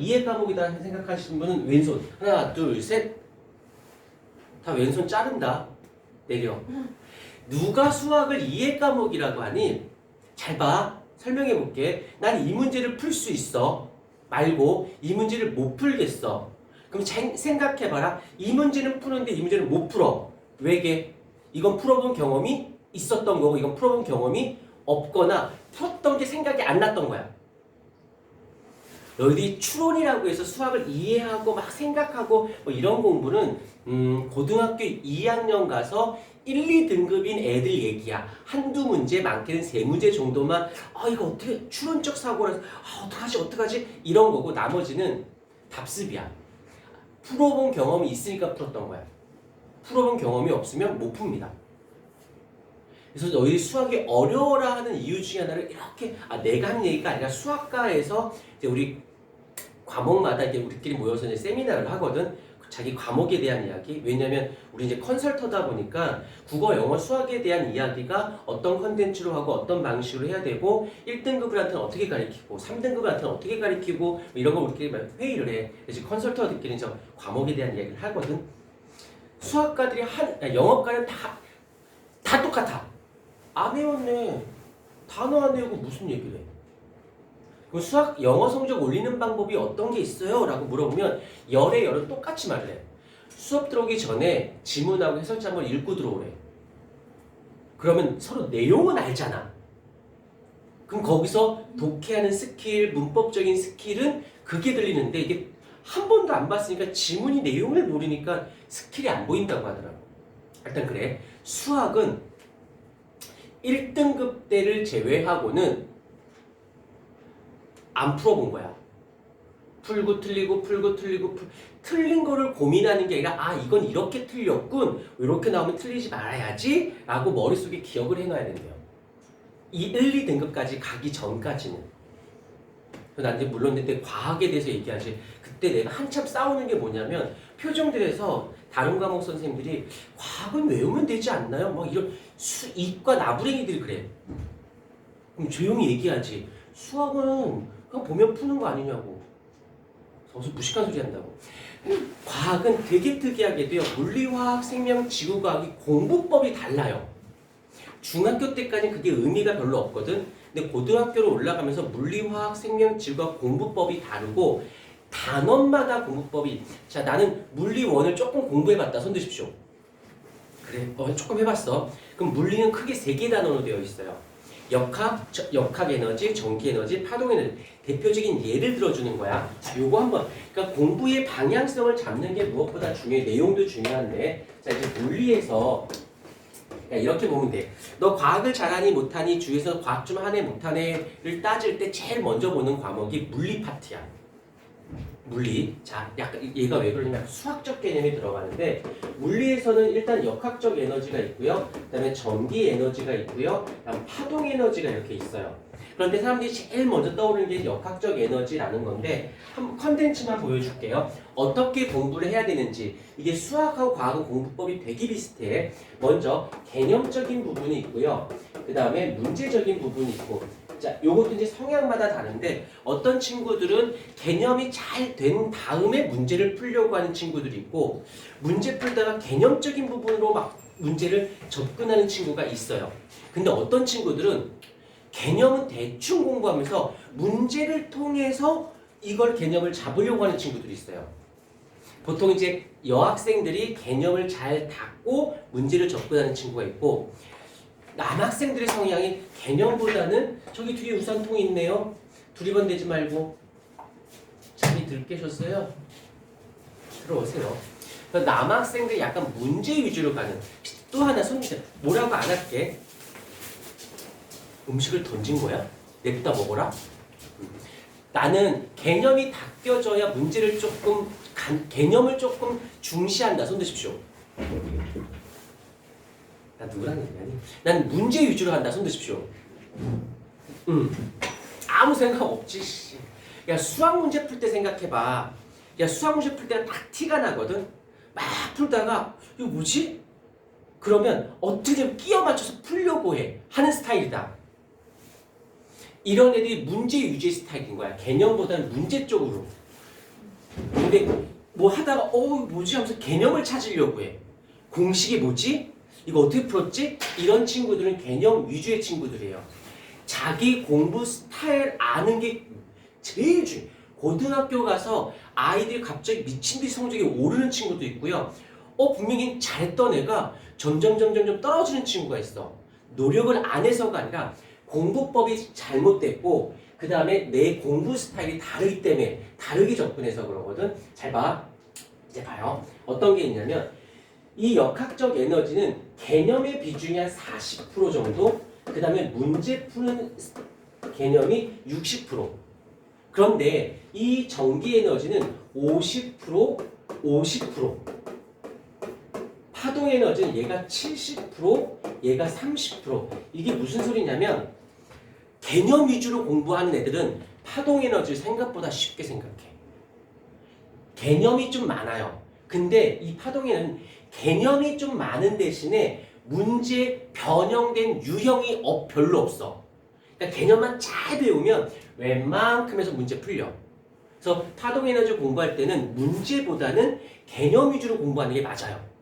이해 과목이다 생각하시는 분은 왼손. 하나, 둘, 셋. 다 왼손 자른다. 내려. 누가 수학을 이해 과목이라고 하니? 잘 봐. 설명해 볼게. 난 이 문제를 풀 수 있어. 말고 이 문제를 못 풀겠어. 그럼 생각해 봐라. 이 문제는 푸는데 이 문제는 못 풀어. 왜게? 이건 풀어본 경험이 있었던 거고 이건 풀어본 경험이 없거나 풀었던 게 생각이 안 났던 거야. 너희들이 추론이라고 해서 수학을 이해하고 막 생각하고 뭐 이런 공부는 고등학교 2학년 가서 1, 2등급인 애들 얘기야. 한두 문제, 많게는 3문제 정도만 이거 어떻게 추론적 사고라서 어떡하지 이런 거고 나머지는 답습이야. 풀어본 경험이 있으니까 풀었던 거야. 풀어본 경험이 없으면 못 풉니다. 그래서 너희 수학이 어려워라 하는 이유 중에 하나를 이렇게 내가 한 얘기가 아니라 수학과에서 이제 우리 과목마다 이제 우리끼리 모여서 이제 세미나를 하거든. 자기 과목에 대한 이야기. 왜냐면 우리 이제 컨설터다 보니까 국어, 영어, 수학에 대한 이야기가 어떤 컨텐츠로 하고 어떤 방식으로 해야 되고 1등급들한테는 어떻게 가르치고 3등급한테는 어떻게 가르치고 이런 거 우리끼리 회의를 해. 그래서 컨설터들끼리 저 과목에 대한 이야기를 하거든. 수학과들이 영어과는 다 똑같아. 안 외웠네. 단어 안 외우고 무슨 얘기를 해. 그럼 수학, 영어 성적 올리는 방법이 어떤 게 있어요? 라고 물어보면 열의 열은 똑같이 말을 해. 수업 들어오기 전에 지문하고 해설지 한번 읽고 들어오래. 그러면 서로 내용은 알잖아. 그럼 거기서 독해하는 스킬, 문법적인 스킬은 그게 들리는데 이게 한 번도 안 봤으니까 지문이 내용을 모르니까 스킬이 안 보인다고 하더라고. 일단 그래. 수학은 1등급 때를 제외하고는 안 풀어본 거야. 풀고 틀리고 풀고 틀리고 틀린 거를 고민하는 게 아니라 이건 이렇게 틀렸군. 이렇게 나오면 틀리지 말아야지 라고 머릿속에 기억을 해놔야 된대요. 이 1, 2등급까지 가기 전까지는. 나한테 물론 그때 과학에 대해서 얘기하지. 그때 내가 한참 싸우는 게 뭐냐면 표정들에서 다른 과목 선생님들이 과학은 외우면 되지 않나요? 막 이런 이과 나부랭이들이 그래. 그럼 조용히 얘기하지. 수학은 그냥 보면 푸는 거 아니냐고. 무슨 무식한 소리 한다고. 과학은 되게 특이하게도요. 물리화학, 생명, 지구과학이 공부법이 달라요. 중학교 때까지는 그게 의미가 별로 없거든. 근데 고등학교로 올라가면서 물리화학, 생명, 지구과학 공부법이 다르고 단원마다 공부법이 자 나는 물리 1을 조금 공부해봤다. 손 드십시오. 그래 조금 해봤어. 그럼 물리는 크게 3개 단원으로 되어 있어요. 역학 에너지, 전기 에너지, 파동 에너지. 대표적인 예를 들어주는 거야. 자, 요거 한번. 그러니까 공부의 방향성을 잡는 게 무엇보다 중요해. 내용도 중요한데. 자, 이제 물리에서 이렇게 보면 돼. 너 과학을 잘하니 못하니 주위에서 과학 좀 하네 못하네를 따질 때 제일 먼저 보는 과목이 물리 파트야. 물리. 자, 약간 얘가 왜 그러냐면 수학적 개념이 들어가는데 물리에서는 일단 역학적 에너지가 있고요. 그다음에 전기 에너지가 있고요. 그다음 파동 에너지가 이렇게 있어요. 그런데 사람들이 제일 먼저 떠오르는 게 역학적 에너지라는 건데 한번 컨텐츠만 보여줄게요. 어떻게 공부를 해야 되는지. 이게 수학하고 과학은 공부법이 되게 비슷해. 먼저 개념적인 부분이 있고요. 그 다음에 문제적인 부분이 있고. 자, 요것도 이제 성향마다 다른데 어떤 친구들은 개념이 잘 된 다음에 문제를 풀려고 하는 친구들이 있고 문제 풀다가 개념적인 부분으로 막 문제를 접근하는 친구가 있어요. 근데 어떤 친구들은 개념은 대충 공부하면서 문제를 통해서 이걸 개념을 잡으려고 하는 친구들이 있어요. 보통 이제 여학생들이 개념을 잘 닫고 문제를 접근하는 친구가 있고 남학생들의 성향이 개념보다는 저기 뒤에 우산통이 있네요. 두리번대지 말고 잠이 들 깨셨어요? 들어오세요. 남학생들이 약간 문제 위주로 가는. 또 하나 손주세요. 뭐라고 안 할게. 음식을 던진 거야? 냅다 먹어라? 나는 개념이 닦여져야 문제를 조금 개념을 조금 중시한다. 손 드십시오. 나 누구랑 얘기하니? 난 문제 위주로 한다. 손 드십시오. 아무 생각 없지. 야 수학 문제 풀 때 생각해봐. 야 수학 문제 풀 때는 딱 티가 나거든. 막 풀다가 이거 뭐지? 그러면 어떻게든 끼워 맞춰서 풀려고 하는 스타일이다. 이런 애들이 문제 위주의 스타일인 거야. 개념보다는 문제 쪽으로. 근데 뭐 하다가 뭐지 하면서 개념을 찾으려고 해. 공식이 뭐지? 이거 어떻게 풀었지? 이런 친구들은 개념 위주의 친구들이에요. 자기 공부 스타일 아는 게 제일 중요해요. 고등학교 가서 아이들이 갑자기 미친 듯이 성적이 오르는 친구도 있고요. 분명히 잘했던 애가 점점 떨어지는 친구가 있어. 노력을 안 해서가 아니라 공부법이 잘못됐고 그 다음에 내 공부 스타일이 다르기 때문에 다르게 접근해서 그러거든. 잘 봐. 이제 봐요. 어떤 게 있냐면 이 역학적 에너지는 개념의 비중이 한 40% 정도, 그 다음에 문제 푸는 개념이 60%. 그런데 이 전기 에너지는 50%, 50%. 파동 에너지는 얘가 70%, 얘가 30%. 이게 무슨 소리냐면 개념 위주로 공부하는 애들은 파동 에너지를 생각보다 쉽게 생각해. 개념이 좀 많아요. 근데 이 파동에는 개념이 좀 많은 대신에 문제 변형된 유형이 별로 없어. 그러니까 개념만 잘 배우면 웬만큼에서 문제 풀려. 그래서 파동 에너지 공부할 때는 문제보다는 개념 위주로 공부하는 게 맞아요.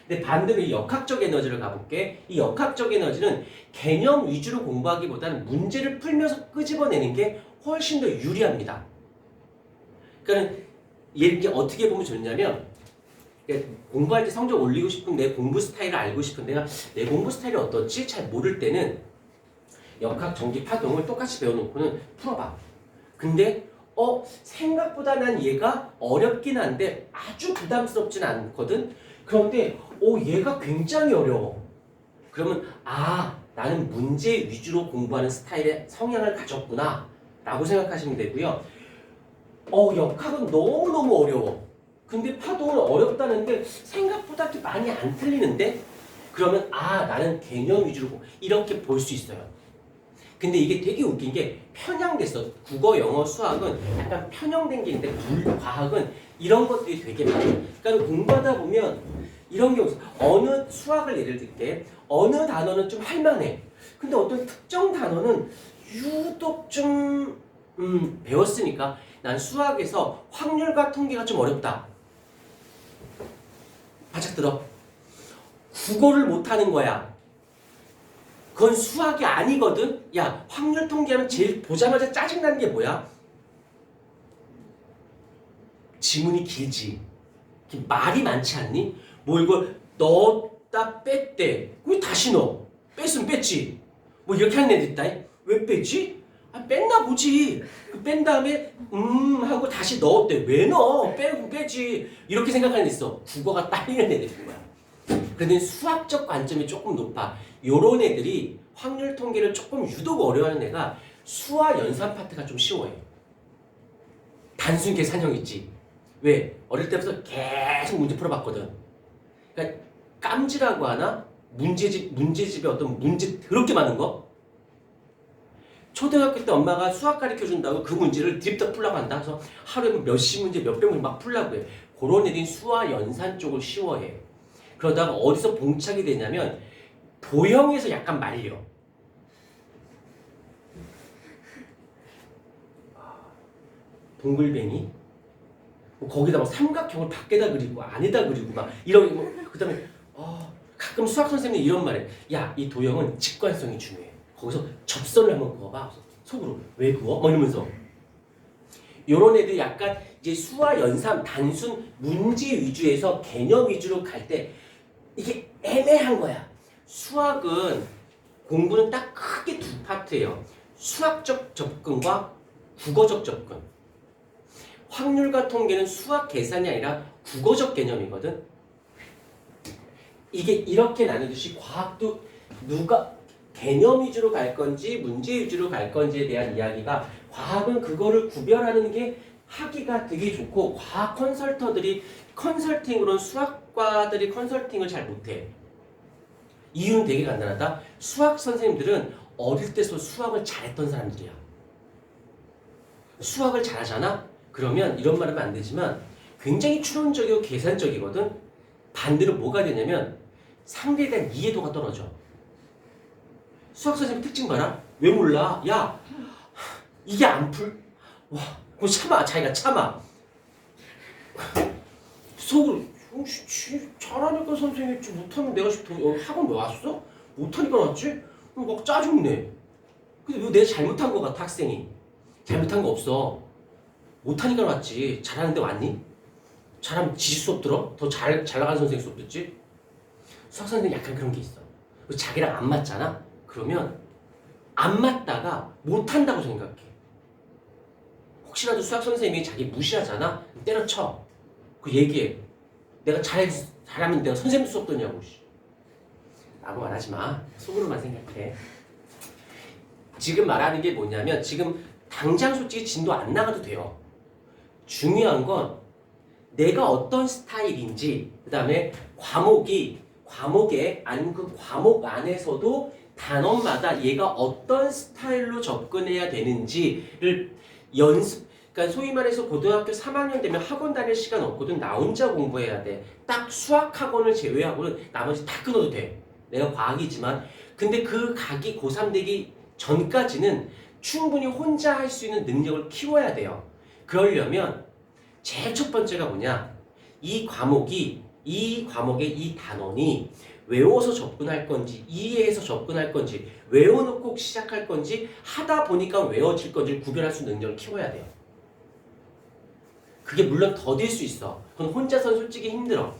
근데 반대로 이 역학적 에너지를 가볼게. 이 역학적 에너지는 개념 위주로 공부하기보다는 문제를 풀면서 끄집어내는 게 훨씬 더 유리합니다. 그러니까 이게 어떻게 보면 좋냐면 공부할 때 성적 올리고 싶은 내 공부 스타일을 알고 싶은 내가 내 공부 스타일이 어떨지 잘 모를 때는 역학, 전기, 파동을 똑같이 배워놓고는 풀어봐. 근데 생각보다 난 얘가 어렵긴 한데 아주 부담스럽진 않거든. 그런데 얘가 굉장히 어려워. 그러면 나는 문제 위주로 공부하는 스타일의 성향을 가졌구나 라고 생각하시면 되고요. 역학은 너무너무 어려워. 근데 파동은 어렵다는데 생각보다 그렇게 많이 안 틀리는데? 그러면 나는 개념 위주로 이렇게 볼 수 있어요. 근데 이게 되게 웃긴 게 편향됐어. 국어, 영어, 수학은 약간 편향된 게 있는데 과학은 이런 것들이 되게 많아요. 그러니까 공부하다 보면 이런 경우 어느 수학을 예를 들게 어느 단어는 좀 할만해. 근데 어떤 특정 단어는 유독 좀 배웠으니까 난 수학에서 확률과 통계가 좀 어렵다. 바짝 들어. 국어를 못하는 거야. 그건 수학이 아니거든. 야, 확률 통계하면 제일 보자마자 짜증나는 게 뭐야? 지문이 길지. 말이 많지 않니? 뭐 이걸 넣었다 뺐대. 왜 다시 넣어? 뺐으면 뺐지. 뭐 이렇게 하는 애들 있다. 왜 뺐지? 뺐나 보지. 뺀 다음에 하고 다시 넣었대. 왜 넣어? 빼지. 이렇게 생각하는 애 있어. 국어가 딸리는 애들인 거야. 그런데 수학적 관점이 조금 높아. 요런 애들이 확률 통계를 조금 유독 어려워하는 애가 수와 연산 파트가 좀 쉬워요. 단순 계산형 있지. 왜? 어릴 때부터 계속 문제 풀어봤거든. 그러니까 깜지라고 하나? 문제집에 어떤 문제 더럽게 많은 거? 초등학교 때 엄마가 수학 가르쳐준다고 그 문제를 딥더 풀라고 한다. 그래서 하루에 몇십 문제, 몇백 문제 막 풀라고 해. 그런 애들이 수와 연산 쪽을 쉬워해. 그러다가 어디서 봉착이 되냐면 도형에서 약간 말려. 동글뱅이? 거기다 막 삼각형을 밖에다 그리고 안에다 그리고 막 이런 그다음에 가끔 수학 선생님이 이런 말해. 야, 이 도형은 직관성이 중요해. 거기서 접선을 한번 그어봐. 속으로 왜 그어? 뭐 이러면서 요런 애들 약간 이제 수와 연산 단순 문제 위주에서 개념 위주로 갈 때 이게 애매한 거야. 수학은 공부는 딱 크게 두 파트예요. 수학적 접근과 국어적 접근. 확률과 통계는 수학 계산이 아니라 국어적 개념이거든. 이게 이렇게 나누듯이 과학도 누가 개념 위주로 갈 건지 문제 위주로 갈 건지에 대한 이야기가 과학은 그거를 구별하는 게 하기가 되게 좋고 과학 컨설팅으로는 수학과들이 컨설팅을 잘 못해. 이유는 되게 간단하다. 수학 선생님들은 어릴 때부터 수학을 잘했던 사람들이야. 수학을 잘하잖아? 그러면 이런 말 하면 안 되지만 굉장히 추론적이고 계산적이거든? 반대로 뭐가 되냐면 상대에 대한 이해도가 떨어져. 수학 선생님 특징 봐라. 왜 몰라? 야, 이게 안 풀? 와, 그거 참아. 자기가 참아. 속으로 잘하니까 선생님 했지 못하면 내가 학원 왜 왔어? 못하니까 왔지? 막 짜증내. 근데 왜 내가 잘못한 거 같아 학생이? 잘못한 거 없어. 못하니까 왔지. 잘하는데 왔니? 잘하면 지시 수업 들어? 더 잘 나가는 선생님 수업 듣지? 수학 선생님 약간 그런 게 있어. 자기랑 안 맞잖아? 그러면 안 맞다가 못한다고 생각해. 혹시라도 수학 선생님이 자기 무시하잖아? 때려쳐. 그 얘기해. 내가 잘하면 내가 선생님 수업 듣냐고. 라고 말하지 마. 속으로만 생각해. 지금 말하는 게 뭐냐면 지금 당장 솔직히 진도 안 나가도 돼요. 중요한 건 내가 어떤 스타일인지 그 다음에 과목에 아니면 그 과목 안에서도 단원마다 얘가 어떤 스타일로 접근해야 되는지를 그러니까 소위 말해서 고등학교 3학년 되면 학원 다닐 시간 없거든. 나 혼자 공부해야 돼. 딱 수학 학원을 제외하고는 나머지 다 끊어도 돼. 내가 과학이지만 근데 그 각이 고3 되기 전까지는 충분히 혼자 할 수 있는 능력을 키워야 돼요. 그러려면 제일 첫 번째가 뭐냐? 이 과목의 이 단원이 외워서 접근할 건지 이해해서 접근할 건지 외워놓고 시작할 건지 하다 보니까 외워질 건지를 구별할 수 있는 능력을 키워야 돼요. 그게 물론 더딜 수 있어. 그건 혼자서는 솔직히 힘들어.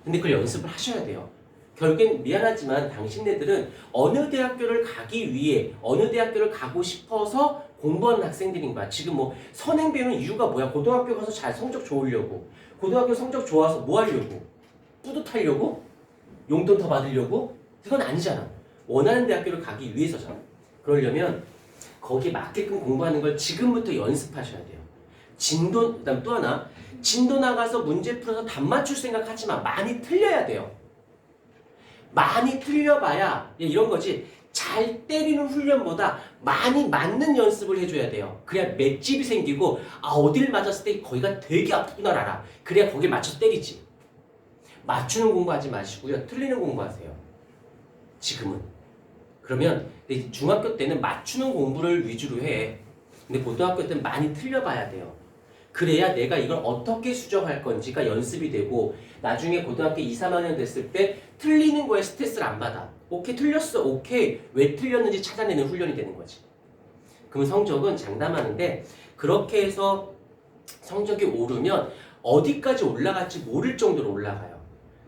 근데 그걸 연습을 하셔야 돼요. 결국엔 미안하지만 당신네들은 어느 대학교를 가기 위해 어느 대학교를 가고 싶어서 공부하는 학생들인 거야. 지금 뭐 선행 배우는 이유가 뭐야? 고등학교 가서 잘 성적 좋으려고. 고등학교 성적 좋아서 뭐 하려고? 뿌듯하려고? 용돈 더 받으려고? 그건 아니잖아. 원하는 대학교를 가기 위해서잖아. 그러려면 거기에 맞게끔 공부하는 걸 지금부터 연습하셔야 돼요. 그다음 또 하나, 진도 나가서 문제 풀어서 답 맞출 생각하지 마. 많이 틀려야 돼요. 많이 틀려봐야 이런 거지. 잘 때리는 훈련보다 많이 맞는 연습을 해줘야 돼요. 그래야 맷집이 생기고 어딜 맞았을 때 거기가 되게 아프구나를 알아. 그래야 거기에 맞춰서 때리지. 맞추는 공부하지 마시고요. 틀리는 공부하세요. 지금은. 그러면 중학교 때는 맞추는 공부를 위주로 해. 근데 고등학교 때는 많이 틀려봐야 돼요. 그래야 내가 이걸 어떻게 수정할 건지가 연습이 되고 나중에 고등학교 2, 3학년 됐을 때 틀리는 거에 스트레스를 안 받아. 오케이 틀렸어. 오케이 왜 틀렸는지 찾아내는 훈련이 되는 거지. 그럼 성적은 장담하는데 그렇게 해서 성적이 오르면 어디까지 올라갈지 모를 정도로 올라가요.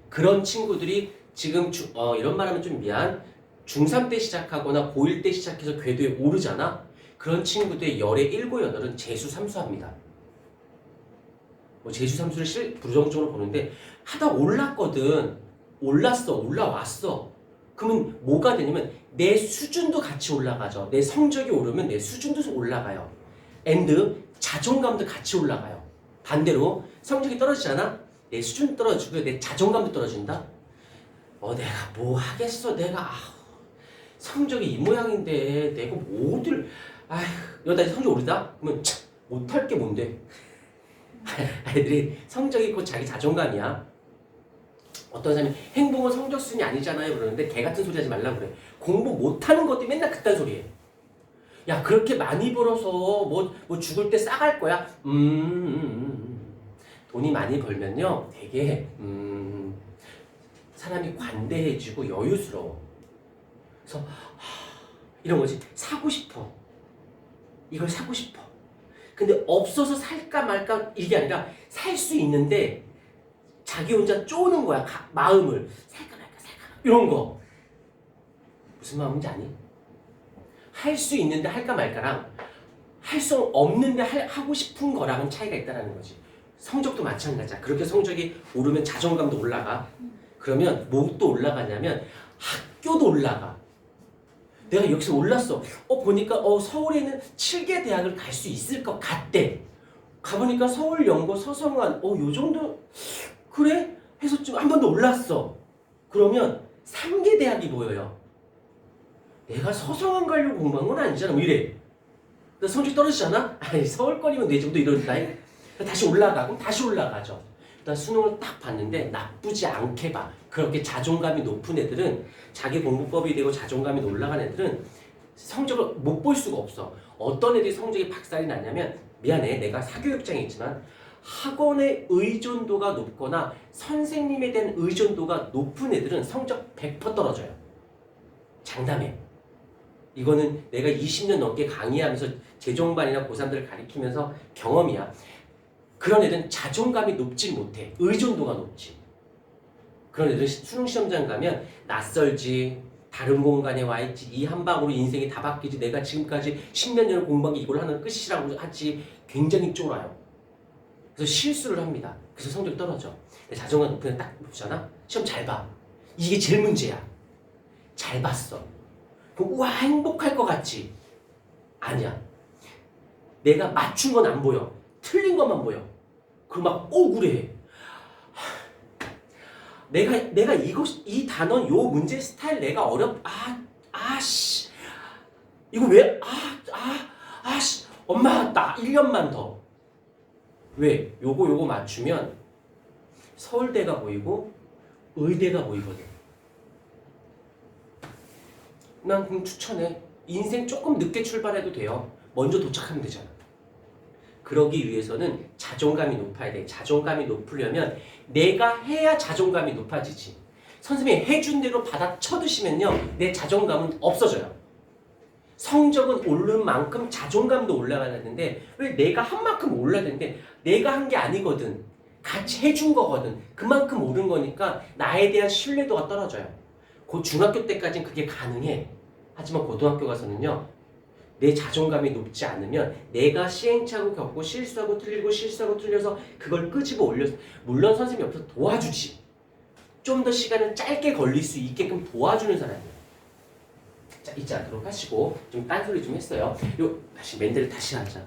그런 친구들이 지금 이런 말하면 좀 미안. 중3 때 시작하거나 고1 때 시작해서 궤도에 오르잖아. 그런 친구들의 열의 7, 8은 재수, 삼수합니다. 재수, 삼수를 부정적으로 보는데 하다 올랐거든. 올라왔어. 그러면 뭐가 되냐면 내 수준도 같이 올라가죠. 내 성적이 오르면 내 수준도 올라가요. and 자존감도 같이 올라가요. 반대로 성적이 떨어지잖아. 내 수준 떨어지고 내 자존감도 떨어진다. 내가 뭐 하겠어. 내가 성적이 이 모양인데 내가 뭐 어딜 여기다 성적 오르다? 그러면 못할 게 뭔데? 아이들이 성적이 곧 자기 자존감이야. 어떤 사람이 행복은 성적순이 아니잖아요 그러는데 개 같은 소리 하지 말라고 그래. 공부 못하는 것도 맨날 그딴 소리 해. 야 그렇게 많이 벌어서 뭐 죽을 때 싸갈 거야? 돈이 많이 벌면요 되게 사람이 관대해지고 여유스러워. 그래서 이런 거지. 사고 싶어. 이걸 사고 싶어. 근데 없어서 살까 말까 이게 아니라 살 수 있는데 자기 혼자 쪼는 거야. 마음을 살까 말까 이런 거. 무슨 마음인지 아니? 할 수 있는데 할까 말까랑 할 수 없는데 하고 싶은 거랑은 차이가 있다는 거지. 성적도 마찬가지야. 그렇게 성적이 오르면 자존감도 올라가. 그러면 뭐도 올라가냐면 학교도 올라가. 내가 여기서 올랐어. 보니까 서울에 있는 7개 대학을 갈 수 있을 것 같대. 가보니까 서울, 연고, 서성한 요 정도 그래? 해서 좀 한 번 더 올랐어. 그러면 3개 대학이 보여요. 내가 서성한 가려고 공부한 건 아니잖아. 뭐 이래. 성적 떨어지잖아? 서울권이면 내 정도 이런다. 다시 올라가. 그럼 다시 올라가죠. 일단 수능을 딱 봤는데 나쁘지 않게 봐. 그렇게 자존감이 높은 애들은 자기 공부법이 되고 자존감이 올라간 애들은 성적을 못 볼 수가 없어. 어떤 애들이 성적이 박살이 나냐면 미안해 내가 사교육장에 있지만 학원의 의존도가 높거나 선생님에 대한 의존도가 높은 애들은 성적 100% 떨어져요. 장담해. 이거는 내가 20년 넘게 강의하면서 재종반이나 고3들을 가리키면서 경험이야. 그런 애들은 자존감이 높지 못해. 의존도가 높지. 그런 애들은 수능시험장 가면 낯설지, 다른 공간에 와 있지, 이 한 방으로 인생이 다 바뀌지, 내가 지금까지 10년 전에 공부한 게 이걸 하는 끝이라고 하지, 굉장히 쫄아요. 그래서 실수를 합니다. 그래서 성적이 떨어져. 자존감 높은 애 딱 보잖아? 시험 잘 봐. 이게 제일 문제야. 잘 봤어. 그럼 우와 행복할 것 같지? 아니야. 내가 맞춘 건 안 보여. 틀린 것만 보여. 그럼 막 억울해. 내가 이 단원 요 문제 스타일 내가 아씨 이거 왜 아씨 엄마 나 1년만 더. 왜? 요거 맞추면 서울대가 보이고 의대가 보이거든. 난 그럼 추천해. 인생 조금 늦게 출발해도 돼요. 먼저 도착하면 되잖아. 그러기 위해서는 자존감이 높아야 돼. 자존감이 높으려면 내가 해야 자존감이 높아지지. 선생님이 해준 대로 받아 쳐드시면요. 내 자존감은 없어져요. 성적은 오른 만큼 자존감도 올라가는데 왜 내가 한 만큼 올라야 되는데 내가 한 게 아니거든. 같이 해준 거거든. 그만큼 오른 거니까 나에 대한 신뢰도가 떨어져요. 그 중학교 때까지는 그게 가능해. 하지만 고등학교 가서는요. 내 자존감이 높지 않으면 내가 시행착오 겪고 실수하고 틀려서 그걸 끄집어 올려서 물론 선생님이 옆에서 도와주지. 좀 더 시간을 짧게 걸릴 수 있게끔 도와주는 사람이에요. 자, 잊지 않도록 하시고 좀 딴소리 좀 했어요. 다시 멘트를 다시 하자.